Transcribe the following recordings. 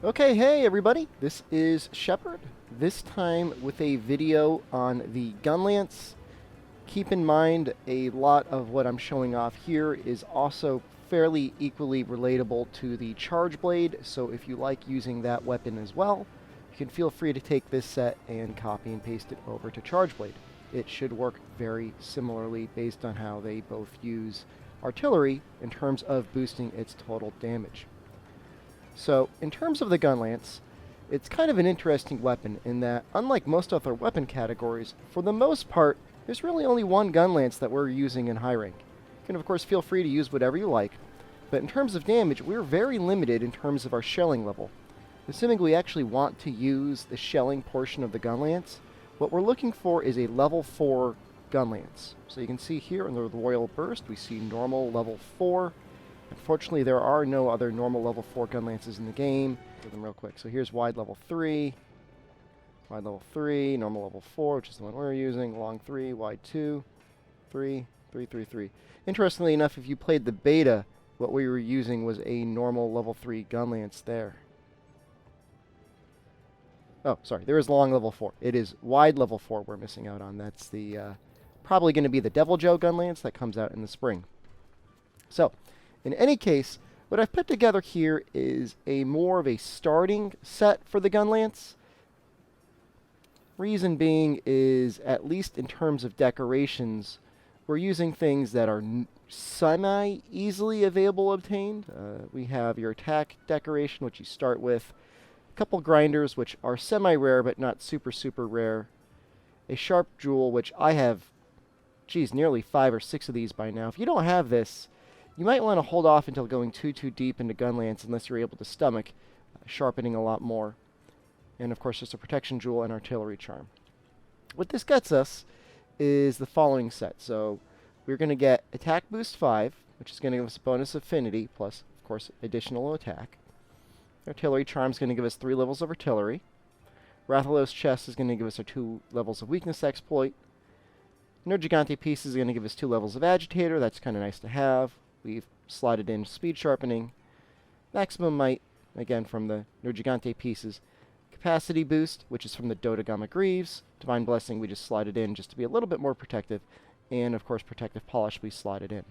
Okay, hey everybody, this is Shepard, this time with a video on the Gunlance. Keep in mind, a lot of what I'm showing off here is also fairly equally relatable to the Charge Blade, so if you like using that weapon as well, you can feel free to take this set and copy and paste it over to Charge Blade. It should work very similarly based on how they both use artillery in terms of boosting its total damage. So, in terms of the Gunlance, it's kind of an interesting weapon in that, unlike most other weapon categories, for the most part, there's really only one Gunlance that we're using in high rank. You can, of course, feel free to use whatever you like, but in terms of damage, we're very limited in terms of our shelling level. Assuming we actually want to use the shelling portion of the Gunlance, what we're looking for is a level 4 Gunlance. So you can see here in the Royal Burst, we see normal level 4. Unfortunately, there are no other normal level 4 Gunlances in the game. Do them real quick. So here's wide level 3, normal level 4, which is the one we're using, long 3, wide 2, 3, 3, 3, 3. Interestingly enough, if you played the beta, what we were using was a normal level 3 Gunlance there. Oh, sorry, there is long level 4. It is wide level 4 we're missing out on. That's the probably going to be the Devil Joe Gunlance that comes out in the spring. So, in any case, what I've put together here is more of a starting set for the Gunlance. Reason being is, at least in terms of decorations, we're using things that are semi-easily available obtained. We have your attack decoration, which you start with. A couple grinders, which are semi-rare but not super, super rare. A sharp jewel, which I have, geez, nearly 5 or 6 of these by now. If you don't have this, you might want to hold off until going too deep into Gunlance unless you're able to stomach sharpening a lot more. And of course, just a protection jewel and artillery charm. What this gets us is the following set. So we're going to get attack boost 5, which is going to give us a bonus affinity, plus, of course, additional attack. Artillery charm is going to give us 3 levels of artillery. Rathalos chest is going to give us our 2 levels of weakness exploit. Nergigante piece is going to give us 2 levels of agitator. That's kind of nice to have. We've slotted in speed sharpening, maximum might, again from the Nergigante pieces, capacity boost, which is from the Dodagama Greaves, divine blessing we just slotted in just to be a little bit more protective, and of course protective polish we slotted in.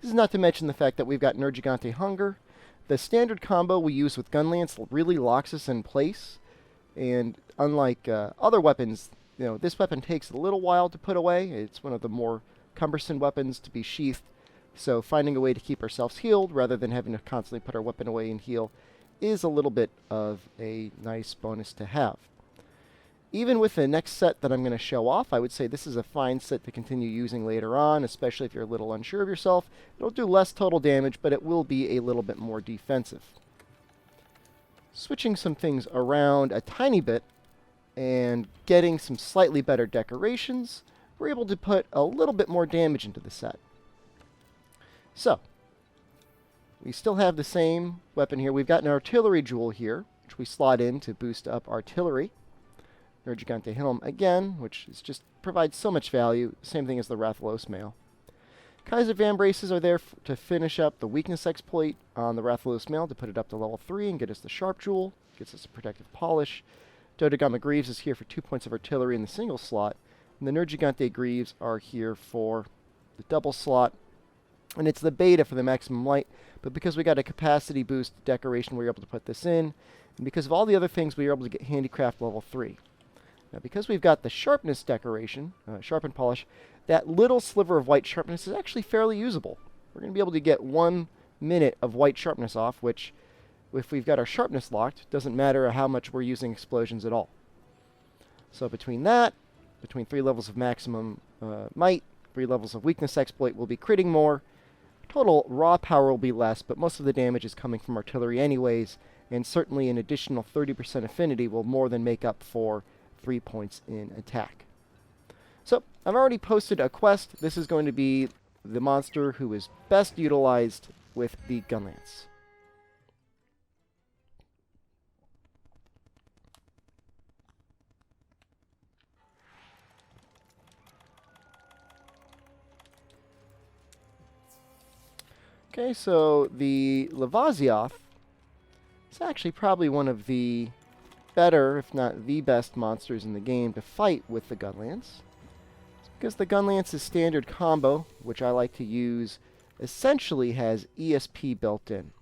This is not to mention the fact that we've got Nergigante hunger. The standard combo we use with Gunlance really locks us in place, and unlike other weapons, this weapon takes a little while to put away. It's one of the more cumbersome weapons to be sheathed. So finding a way to keep ourselves healed rather than having to constantly put our weapon away and heal is a little bit of a nice bonus to have. Even with the next set that I'm going to show off, I would say this is a fine set to continue using later on, especially if you're a little unsure of yourself. It'll do less total damage, but it will be a little bit more defensive. Switching some things around a tiny bit and getting some slightly better decorations, we're able to put a little bit more damage into the set. So, we still have the same weapon here. We've got an artillery jewel here, which we slot in to boost up artillery. Nergigante helm again, which just provides so much value. Same thing as the Rathalos mail. Kaiser Vambraces are there to finish up the weakness exploit on the Rathalos mail to put it up to level 3 and get us the sharp jewel. Gets us a protective polish. Dodagama Greaves is here for 2 points of artillery in the single slot. And the Nergigante Greaves are here for the double slot. And it's the beta for the maximum light, but because we got a capacity boost decoration, we were able to put this in. And because of all the other things, we were able to get handicraft level 3. Now, because we've got the sharpness decoration, sharpen polish, that little sliver of white sharpness is actually fairly usable. We're going to be able to get 1 minute of white sharpness off, which, if we've got our sharpness locked, doesn't matter how much we're using explosions at all. So between 3 levels of maximum might, 3 levels of weakness exploit, we'll be critting more. Total raw power will be less, but most of the damage is coming from artillery anyways, and certainly an additional 30% affinity will more than make up for 3 points in attack. So, I've already posted a quest. This is going to be the monster who is best utilized with the Gunlance. Okay, so the Lavazza Off It's actually probably one of the better, if not the best monsters in the game to fight with the Gunlance. It's because the Gunlance's standard combo, which I like to use, essentially has ESP built in.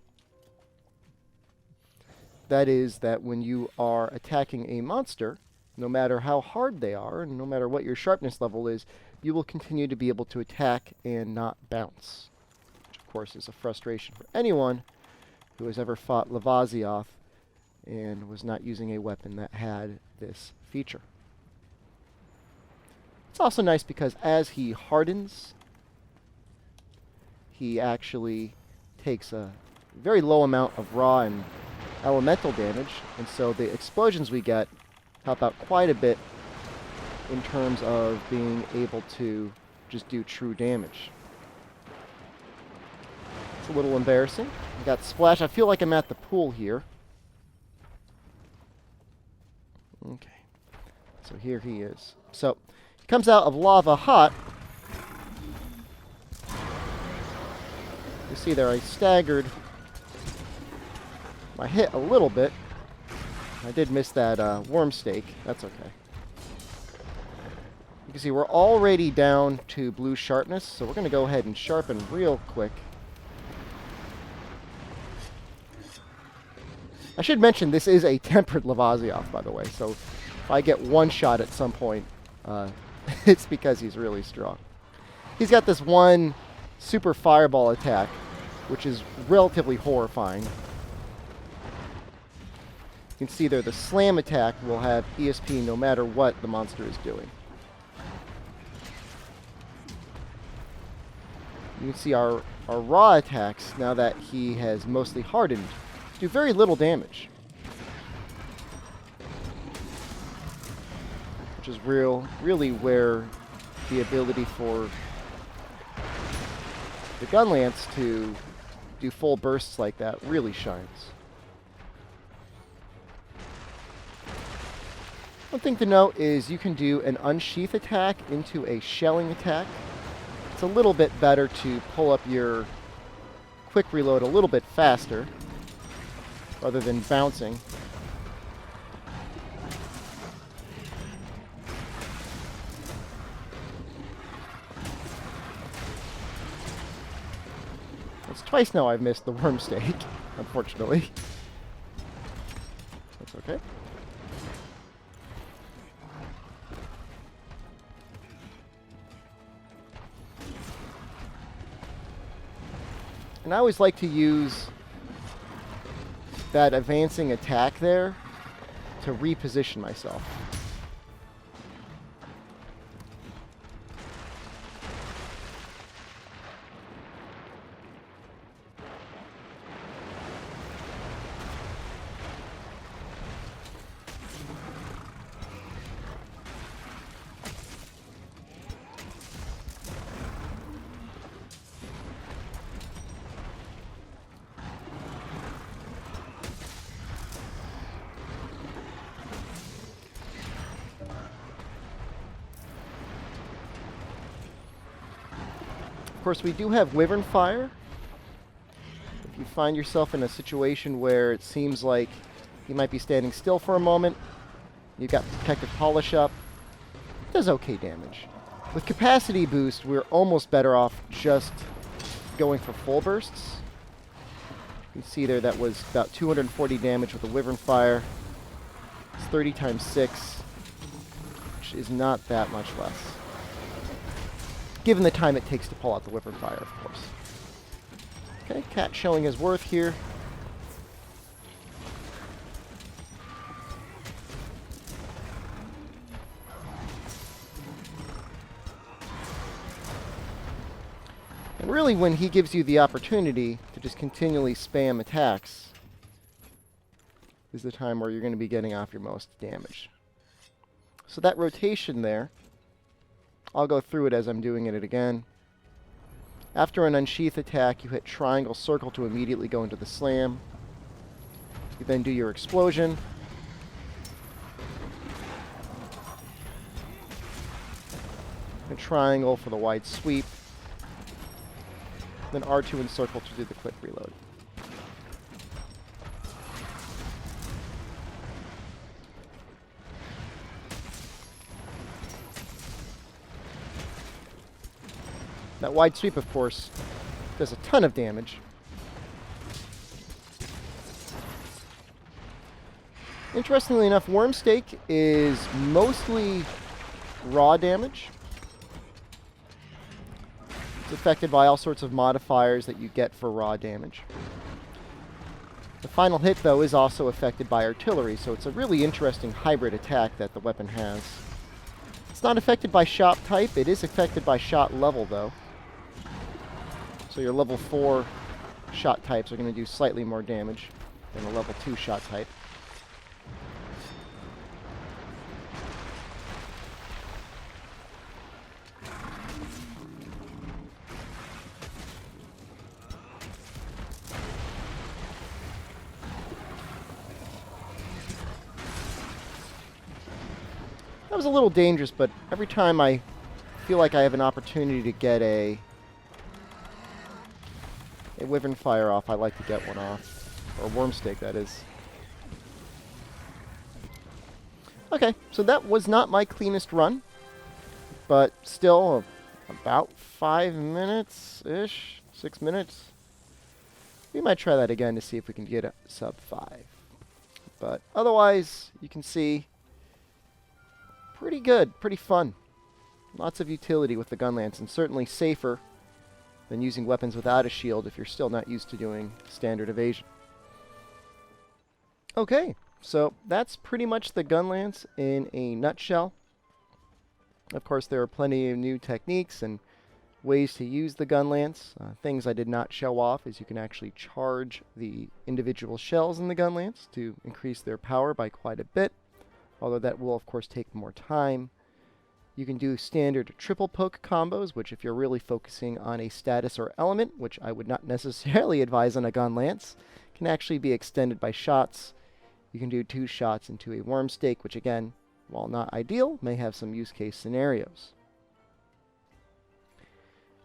That is that when you are attacking a monster, no matter how hard they are, and no matter what your sharpness level is, you will continue to be able to attack and not bounce. Which, of course, is a frustration for anyone who has ever fought Lavazza Off and was not using a weapon that had this feature. It's also nice because as he hardens, he actually takes a very low amount of raw and elemental damage, and so the explosions we get help out quite a bit in terms of being able to just do true damage. It's a little embarrassing. I got splash. I feel like I'm at the pool here. Okay. So here he is. So he comes out of lava hot. You see there I staggered my hit a little bit. I did miss that worm stake. That's okay. You can see we're already down to blue sharpness, so we're going to go ahead and sharpen real quick. I should mention this is a tempered Lavazza Off, by the way, so if I get one shot at some point, it's because he's really strong. He's got this one super fireball attack, which is relatively horrifying. You can see there the slam attack will have ESP no matter what the monster is doing. You can see our raw attacks, now that he has mostly hardened, do very little damage. Which is really where the ability for the Gunlance to do full bursts like that really shines. One thing to note is you can do an unsheath attack into a shelling attack. It's a little bit better to pull up your quick reload a little bit faster rather than bouncing. It's twice now I've missed the worm stake, unfortunately. That's okay. And I always like to use that advancing attack there to reposition myself. Of course, we do have Wyvern Fire. If you find yourself in a situation where it seems like you might be standing still for a moment, you've got Protective Polish up, it does okay damage. With Capacity Boost, we're almost better off just going for full bursts. You can see there that was about 240 damage with the Wyvern Fire. It's 30 times 6, which is not that much less, given the time it takes to pull out the Wyvern Fire, of course. Okay, Cat showing his worth here. And really, when he gives you the opportunity to just continually spam attacks, is the time where you're going to be getting off your most damage. So that rotation there, I'll go through it as I'm doing it again. After an unsheath attack, you hit triangle circle to immediately go into the slam. You then do your explosion. And triangle for the wide sweep. Then R2 and circle to do the quick reload. That wide sweep, of course, does a ton of damage. Interestingly enough, Wormstake is mostly raw damage. It's affected by all sorts of modifiers that you get for raw damage. The final hit, though, is also affected by artillery, so it's a really interesting hybrid attack that the weapon has. It's not affected by shot type. It is affected by shot level, though. So your level 4 shot types are going to do slightly more damage than a level 2 shot type. That was a little dangerous, but every time I feel like I have an opportunity to get a Wyvern Fire off, I like to get one off. Or Wormstake, that is. Okay, so that was not my cleanest run, but still about 5 minutes-ish, 6 minutes. We might try that again to see if we can get a sub 5. But otherwise, you can see pretty good, pretty fun. Lots of utility with the Gunlance, and certainly safer than using weapons without a shield if you're still not used to doing standard evasion. Okay, so that's pretty much the Gunlance in a nutshell. Of course, there are plenty of new techniques and ways to use the Gunlance. Things I did not show off is you can actually charge the individual shells in the Gunlance to increase their power by quite a bit, although that will, of course, take more time. You can do standard triple poke combos, which if you're really focusing on a status or element, which I would not necessarily advise on a Gunlance, can actually be extended by shots. You can do 2 shots into a Wormstake, which again, while not ideal, may have some use case scenarios.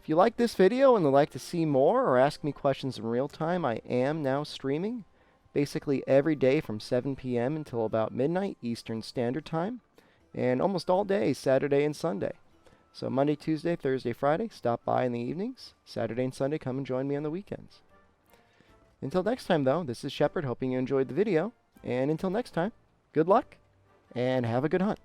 If you like this video and would like to see more or ask me questions in real time, I am now streaming basically every day from 7 p.m. until about midnight Eastern Standard Time, and almost all day, Saturday and Sunday. So Monday, Tuesday, Thursday, Friday, stop by in the evenings. Saturday and Sunday, come and join me on the weekends. Until next time, though, this is Shepard, hoping you enjoyed the video. And until next time, good luck, and have a good hunt.